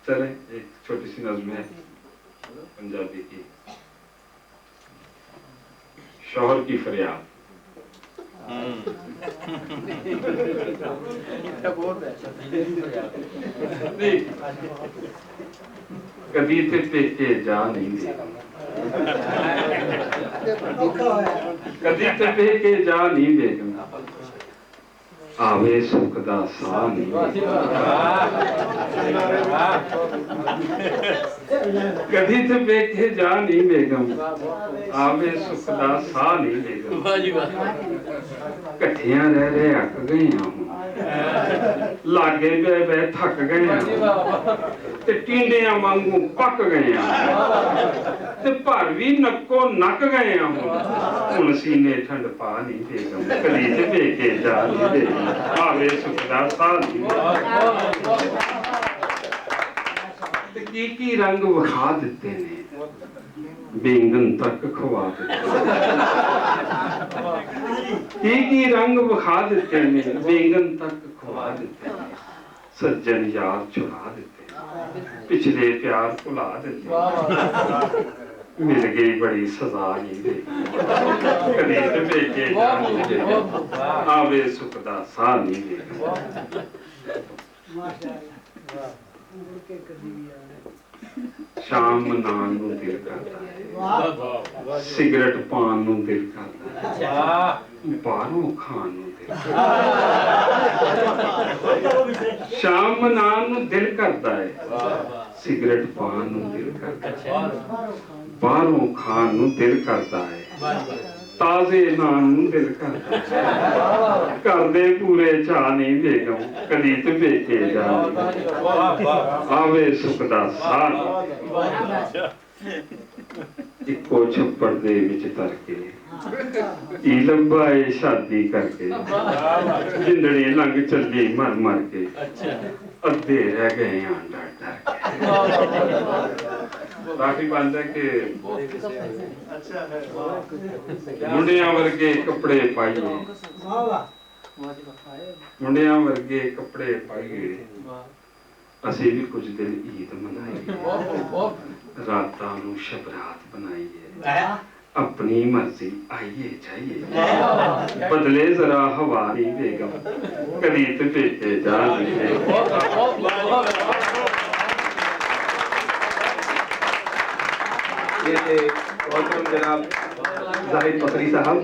चले एक छोटी सी नज़्म है पंजाबी की। शौहर की फरियाद। कदी ते पेके जा नहीं दे, कदी ते पेके जा नहीं बेगम, आवे सुख दा साह नहीं कदी ते पेके जा नहीं बेगम, आवे सुख दा साह नहीं बेगम। कठिया रह रहे अक गए हूं, लागे बह बह थक गए ते टींडियां वांगू पक गए ते पर भी नक्को नक गए हुण सीने ठंड पा नहीं बेगम, कदी ते पेके जा नहीं बेगम, आवे सुख दा साह नहीं बेगम। की रंग विखा दिते ने, बेंगन तक खवा दिते, की रंग विखा दिते ने, बेंगन तक खवा दिते, सज्जन यार चुरा दिते, पिछले प्यार भुला दिते, मिल गई बड़ी सजा नहीं दे, कदी ते पेके जा नहीं बेगम, आवे सुख दा साह नहीं बेगम। शाम मनान नूं दिल करदा है, सिगरेट पान नूं दिल करदा है, बाहरों खान नूं दिल करदा है। शाम मनान नूं दिल करदा है, सिगरेट पान नूं दिल करदा है, बाहरों खान नूं दिल करदा है, ताजे नान नूं दिल करदा है, करदे पूरे चाह नहीं बेगम, कदी ते पेके जा आवे सुख दा साह। इक्को छप्पड़ दे विच तर के ई लंबा है शादी करके, जिंदड़ी लंघ चली मर मर के, अद्धे रह गए डर डर के। काफी बात है कि मुंडिया वर्गे कपड़े पाइए, मुंडिया वर्गे कपड़े पाइए, असी भी कुछ दिन ईद मनाइए, रातां नूं शबरात बनाइए, अपनी मर्जी आइए जाइए, बदले जरा हवा नहीं बेगम, कदी ते पेके जा नहीं बेगम। ये थे जनाब जाहिद बकरी साहब।